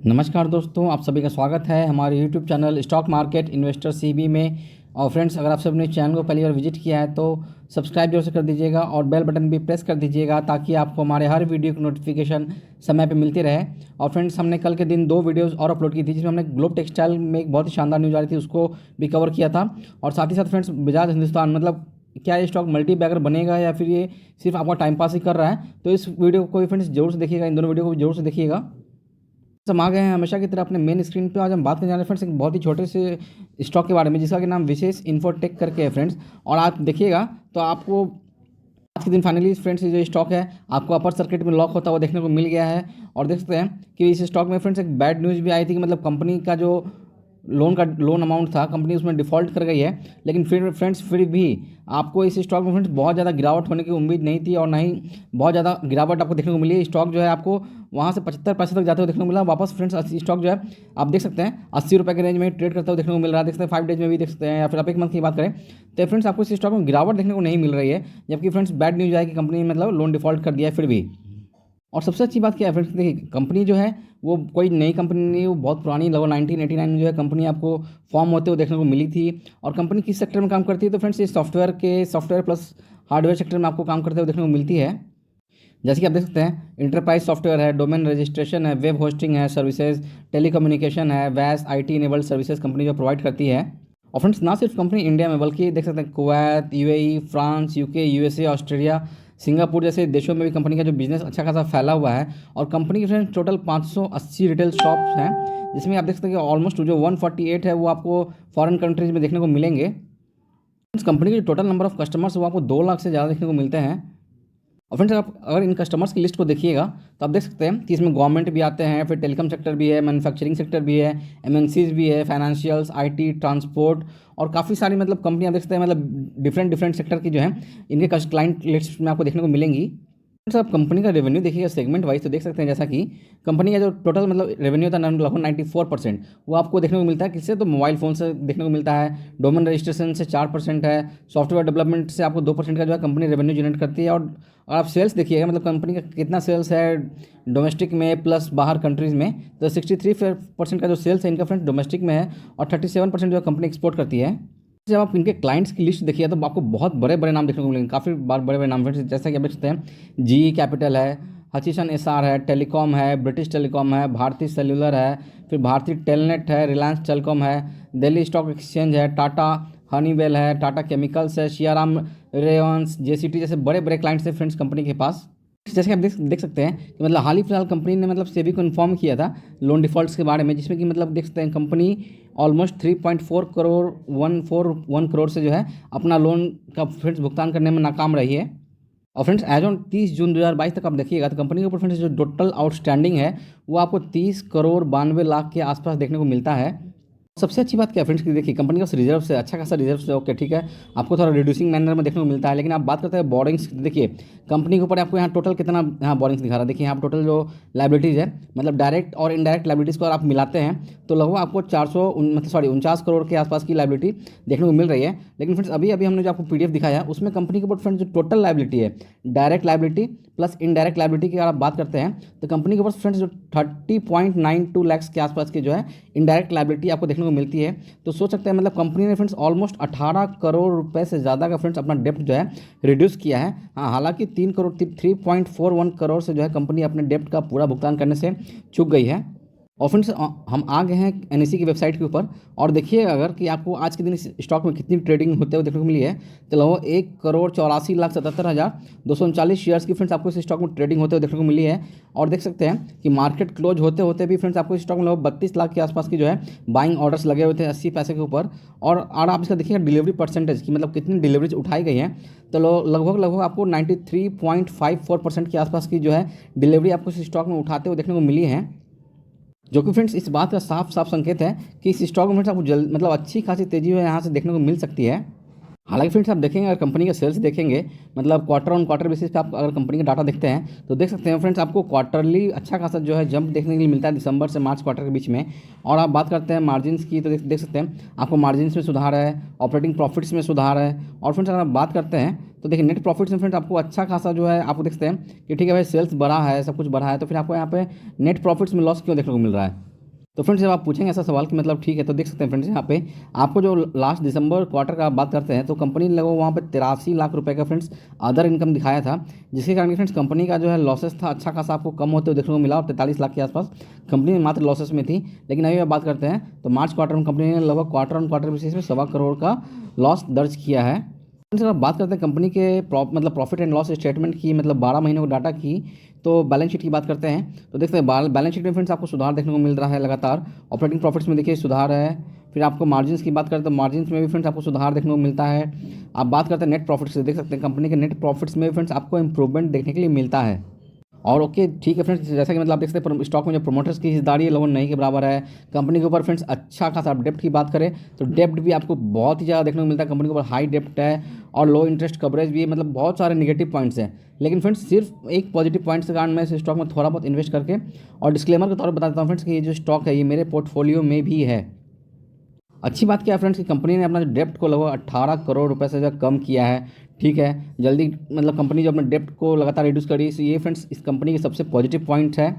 नमस्कार दोस्तों, आप सभी का स्वागत है हमारे YouTube channel stock market investor CB में। और फ्रेंड्स, अगर आप सब ने चैनल को पहली बार विजिट किया है तो सब्सक्राइब जरूर से कर दीजिएगा और बेल बटन भी प्रेस कर दीजिएगा ताकि आपको हमारे हर वीडियो की नोटिफिकेशन समय पे मिलती रहे। और फ्रेंड्स, हमने कल के दिन 2 वीडियोस और अपलोड की थी जिसमें हमने ग्लोब टेक्सटाइल में एक बहुत ही शानदार न्यूज़ आ रही थी, उसको भी कवर किया था। और साथ ही साथ फ्रेंड्स, बजाज हिंदुस्तान मतलब क्या ये स्टॉक मल्टी बैगर बनेगा या फिर ये सिर्फ आपका टाइम पास ही कर रहा है, तो इस वीडियो को भी फ्रेंड्स जरूर से देखिएगा, इन दोनों वीडियो को भी जरूर से देखिएगा। हम आ गए हैं हमेशा की तरह अपने मेन स्क्रीन पे। आज हम बात करने जा रहे हैं फ्रेंड्स एक बहुत ही छोटे से स्टॉक के बारे में जिसका कि नाम विशेष इन्फोटेक करके है फ्रेंड्स। और आप देखिएगा तो आपको आज के दिन फाइनली फ्रेंड्स ये जो स्टॉक है आपको अपर सर्किट में लॉक होता हुआ देखने को मिल गया है। और देख सकते हैं कि इस स्टॉक में फ्रेंड्स एक बैड न्यूज़ भी आई थी कि मतलब कंपनी का जो लोन अमाउंट था कंपनी उसमें डिफ़ॉल्ट कर गई है। लेकिन फिर भी आपको इस स्टॉक में फ्रेंड्स बहुत ज़्यादा गिरावट होने की उम्मीद नहीं थी और ना ही बहुत ज़्यादा गिरावट आपको देखने को मिली। स्टॉक जो है आपको वहाँ से 75 पैसे तक जाते हुए देखने को मिला। वापस फ्रेंड्स स्टॉक जो है आप देख सकते हैं 80 रुपये के रेंज में ट्रेड करते हुए देखने को मिल रहा है। देख सकते हैं 5 डेज में भी देख सकते हैं, या फिर आप एक मंथ की बात करें तो फ्रेंड्स आपको इस स्टॉक में गिरावट देखने को नहीं मिल रही है। जबकि फ्रेंड्स बैड न्यूज़ है कि कंपनी ने मतलब लोन डिफ़ॉल्ट कर दिया है फिर भी। और सबसे अच्छी बात क्या है फ्रेंड्स, देखिए कंपनी जो है वो कोई नई कंपनी नहीं, वो बहुत पुरानी लगभग 1989 में जो है कंपनी आपको फॉर्म होते हुए देखने को मिली थी। और कंपनी किस सेक्टर में काम करती है तो फ्रेंड्स ये सॉफ्टवेयर प्लस हार्डवेयर सेक्टर में आपको काम करते हुए देखने को मिलती है। जैसे कि आप देख सकते हैं इंटरप्राइज सॉफ्टवेयर है, डोमेन रजिस्ट्रेशन है, वेब होस्टिंग है, सर्विसेज, टेलीकम्युनिकेशन है, वैस IT इनेबल्ड सर्विसेज कंपनी जो प्रोवाइड करती है। और फ्रेंड्स ना सिर्फ कंपनी इंडिया में बल्कि देख सकते हैं Kuwait, UAE, France, UK, USA, Australia, Singapore जैसे देशों में भी कंपनी का जो बिजनेस अच्छा खासा फैला हुआ है। और कंपनी के फ्रेंड्स टोटल 580 रिटेल शॉप्स हैं जिसमें आप देख सकते हैं कि ऑलमोस्ट जो 148 है वो आपको फॉरेन कंट्रीज में देखने को मिलेंगे। फ्रेंड्स कंपनी के जो टोटल नंबर ऑफ कस्टमर्स वो आपको 2 लाख से ज़्यादा देखने को मिलते हैं। और फ्रेंड्स आप अगर इन कस्टमर्स की लिस्ट को देखिएगा तो आप देख सकते हैं कि इसमें गवर्नमेंट भी आते हैं, फिर टेलीकॉम सेक्टर भी है, मैन्युफैक्चरिंग सेक्टर भी है, MNCs भी है, फाइनेंशियल्स, IT, ट्रांसपोर्ट और काफ़ी सारी मतलब कंपनियां देख सकते हैं, मतलब डिफरेंट सेक्टर की जो है इनके क्लाइंट लिस्ट में आपको देखने को मिलेंगी। फ्रेंड्स आप कंपनी का रेवेन्यू देखिएगा सेगमेंट वाइज तो देख सकते हैं जैसा कि कंपनी का जो टोटल मतलब रेवेन्यू था लगभग 94% वो आपको देखने को मिलता है। किससे तो मोबाइल फ़ोन से देखने को मिलता है, डोमेन रजिस्ट्रेशन से 4% है, सॉफ्टवेयर डेवलपमेंट से आपको 2% का जो है कंपनी रेवेन्यू जनरेट करती है। और आप सेल्स देखिएगा मतलब कंपनी का कितना सेल्स है डोमेस्टिक में प्लस बाहर कंट्रीज़ में, तो 63% का जो सेल्स है इनका फ्रेंड्स डोमेस्टिक में है और 37% जो कंपनी एक्सपोर्ट करती है। जब आप इनके क्लाइंट्स की लिस्ट देखिए तो आपको बहुत बड़े बड़े नाम देखने को मिलेंगे, काफ़ी बार बड़े बड़े नाम फ्रेंड्स, जैसा कि आप देख सकते हैं GE कैपिटल है, हचीसन SR है, टेलीकॉम है, ब्रिटिश टेलीकॉम है, भारतीय सेल्युलर है, फिर भारतीय टेलनेट है, रिलायंस टेलीकॉम है, दिल्ली स्टॉक एक्सचेंज है, टाटा हनीवेल है, टाटा केमिकल्स है, सियाराम रेवंस, JCT जैसे बड़े बड़े क्लाइंट्स हैं फ्रेंड्स कंपनी के पास। जैसे कि आप देख सकते हैं कि मतलब हाल ही फिलहाल कंपनी ने मतलब सेबी को इन्फॉर्म किया था लोन डिफ़ॉल्ट्स के बारे में, जिसमें कि मतलब देख सकते हैं कंपनी ऑलमोस्ट 3.4 करोड़ 141 करोड़ से जो है अपना लोन का फ्रेंड्स भुगतान करने में नाकाम रही है। और फ्रेंड्स एज ऑन 30 जून 2022 तक आप देखिएगा तो कंपनी के ऊपर फ्रेंड्स जो टोटल आउटस्टैंडिंग है वो आपको 30 करोड़ 92 लाख के आसपास देखने को मिलता है। सबसे अच्छी बात क्या है फ्रेंड्स की देखिए कंपनी का रिजर्व से अच्छा खासा रिजर्व से ओके ठीक है आपको थोड़ा रिड्यूसिंग मैनर में देखने को मिलता है। लेकिन आप बात करते हैं बोरिंग्स, देखिए कंपनी के ऊपर आपको यहाँ टोटल कितना यहाँ बोरिंग्स दिखा रहा है। देखिए यहाँ टोटल जो लाइबिलिटीज़ है मतलब डायरेक्ट और इनडायरेक्ट लाइबिलिटीज़ को अगर आप मिलाते हैं तो लगभग आपको 49 करोड़ के आसपास की लाइबिलिटी देखने को मिल रही है। लेकिन फ्रेंड्स अभी हमने जो आपको PDF दिखाया है उसमें कंपनी के ऊपर फ्रेंड्स जो टोटल लाइबिलिटी है direct liability plus indirect liability की अगर आप बात करते हैं तो कंपनी के ऊपर फ्रेंड्स जो 30.92 लाख के आसपास की जो है इनडायरेक्ट लाइबिलिटी आपको देखने को मिलती है। तो सोच सकते हैं मतलब कंपनी ने फ्रेंड्स ऑलमोस्ट 18 करोड़ रुपए से ज़्यादा का फ्रेंड्स अपना डेप्ट जो है रिड्यूस किया है। हाँ, हालांकि 3.41 करोड़ से जो है कंपनी अपने डेप्ट का पूरा भुगतान करने से चूक गई है। और फ्रेंड्स हम आ गए हैं NSE की वेबसाइट के ऊपर और देखिए अगर कि आपको आज के दिन इस स्टॉक में कितनी ट्रेडिंग होते हुए देखने को मिली है तो लगभग 1,84,77,239 शेयर्स की फ्रेंड्स आपको इस स्टॉक में ट्रेडिंग होते हुए देखने को मिली है। और देख सकते हैं कि मार्केट क्लोज होते होते भी फ्रेंड्स आपको इस स्टॉक में लगभग 32 लाख के आसपास की जो है बाइंग ऑर्डर्स लगे हुए थे 80 पैसे के ऊपर। और आप इसका देखिएगा डिलीवरी परसेंटेज की मतलब कितनी डिलीवरीज उठाई गई हैं तो लगभग आपको 93.54% के आसपास की जो है डिलीवरी आपको इस स्टॉक में उठाते हुए देखने को मिली है, जो कि फ्रेंड्स इस बात का साफ संकेत है कि इस स्टॉक में आपको मतलब अच्छी खासी तेज़ी है यहाँ से देखने को मिल सकती है। हालांकि फ्रेंड्स आप देखेंगे अगर कंपनी का सेल्स देखेंगे मतलब क्वार्टर ऑन क्वार्टर बेसिस पे आप अगर कंपनी का डाटा देखते हैं तो देख सकते हैं फ्रेंड्स आपको क्वार्टरली अच्छा खासा जो है जंप देखने के लिए मिलता है दिसंबर से मार्च क्वार्टर के बीच में। और आप बात करते हैं मार्जिन्स की तो देख सकते हैं आपको मार्जिन्स में सुधार है, ऑपरेटिंग प्रॉफिट्स में सुधार है। और फ्रेंड्स अगर आप बात करते हैं तो देखिए नेट प्रॉफिट्स में फ्रेंड्स आपको अच्छा खासा जो है आपको देखते हैं कि ठीक है भाई सेल्स बढ़ा है, सब कुछ बढ़ा है, तो फिर आपको यहाँ पे नेट प्रॉफिट्स में लॉस क्यों देखने को मिल रहा है। तो फ्रेंड्स जब आप पूछेंगे ऐसा सवाल कि मतलब ठीक है, तो देख सकते हैं फ्रेंड्स यहाँ पे आपको जो लास्ट दिसंबर क्वार्टर का आप बात करते हैं तो कंपनी ने लगभग वहाँ पे 83 लाख रुपए का फ्रेंड्स अदर इनकम दिखाया था, जिसके कारण फ्रेंड्स कंपनी का जो है लॉसेस था अच्छा खासा आपको कम होते हुए देखने को मिला और 43 लाख के आसपास कंपनी मात्र लॉसेस में थी। लेकिन अभी आप बात करते हैं तो मार्च क्वार्टर में कंपनी ने लगभग क्वार्टर ऑन क्वार्टर बेसिस में 1.25 करोड़ का लॉस दर्ज किया है। फ्रेंड्स अगर बात करते हैं कंपनी के मतलब प्रॉफिट एंड लॉस स्टेटमेंट की, मतलब 12 महीनों का डाटा की, तो बैलेंस शीट की बात करते हैं तो देखते हैं बैलेंस शीट में फ्रेंड्स आपको सुधार देखने को मिल रहा है लगातार। ऑपरेटिंग प्रॉफिट्स में देखिए सुधार है। फिर आपको मार्जिन्स की बात करें तो मार्जिन्स में भी फ्रेंड्स आपको सुधार देखने को मिलता है। आप बात करते हैं नेट प्रॉफिट्स से, देख सकते हैं कंपनी के नेट प्रॉफिट्स में भी फ्रेंड्स आपको इंप्रूवमेंट देखने के लिए मिलता है। और ओके ठीक है फ्रेंड्स, जैसा कि मतलब आप देख सकते हैं स्टॉक में जो प्रोमोटर्स की हिस्सेदारी है लगभग नहीं के बराबर है। कंपनी के ऊपर फ्रेंड्स अच्छा खासा डेप्ट की बात करें तो डेप्ट भी आपको बहुत ही ज़्यादा देखने को मिलता है। कंपनी के ऊपर हाई डेप्ट है और लो इंटरेस्ट कवरेज भी है, मतलब बहुत सारे नेगेटिव पॉइंट्स हैं। लेकिन फ्रेंड्स सिर्फ एक पॉजिटिव पॉइंट्स के कारण मैं इस स्टॉक में थोड़ा बहुत इन्वेस्ट करके और डिस्क्लेमर के तौर पर बता देता हूँ फ्रेंड्स कि ये जो स्टॉक है ये मेरे पोर्टफोलियो में भी है। अच्छी बात क्या है फ्रेंड्स कि कंपनी ने अपना जो डेप्ट को लगभग 18 करोड़ रुपए से जो कम किया है। ठीक है, जल्दी मतलब कंपनी जो अपने डेप्ट को लगातार रिड्यूस करी, तो ये फ्रेंड्स इस कंपनी की सबसे पॉजिटिव पॉइंट है।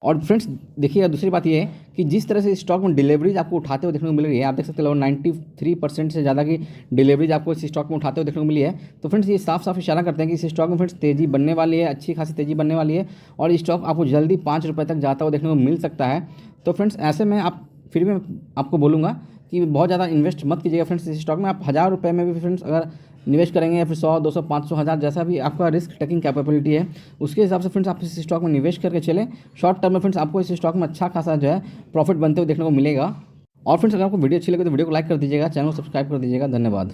और फ्रेंड्स देखिए दूसरी बात ये है कि जिस तरह से स्टॉक में डिलीवरीज आपको उठाते हुए देखने को मिल रही है, आप देख सकते हो 93% से ज़्यादा की डिलीवरीज आपको इस स्टॉक में उठाते हुए देखने को मिली है। तो फ्रेंड्स ये साफ साफ इशारा करते हैं कि इस स्टॉक में फ्रेंड्स तेज़ी बनने वाली है, अच्छी खासी तेज़ी बनने वाली है और ये स्टॉक आपको जल्दी 5 रुपये तक जाता हुआ देखने को मिल सकता है। तो फ्रेंड्स ऐसे में आप फिर भी आपको बोलूँगा कि बहुत ज़्यादा इन्वेस्ट मत कीजिएगा फ्रेंड्स इस स्टॉक में। आप 1000 रुपये में भी फ्रेंड्स अगर निवेश करेंगे या फिर 100, 200, 500, 1000 जैसा भी आपका रिस्क टेकिंग कैपेबिलिटी है उसके हिसाब से फ्रेंड्स आप इस स्टॉक में निवेश करके चलें। शॉर्ट टर्म में फ्रेंड्स आपको इस स्टॉक में अच्छा खासा जो है प्रॉफिट बनते हुए देखने को मिलेगा। और फ्रेंड्स अगर आपको वीडियो अच्छी लगे तो वीडियो को लाइक कर दीजिएगा, चैनल को सब्सक्राइब कर दीजिएगा। धन्यवाद।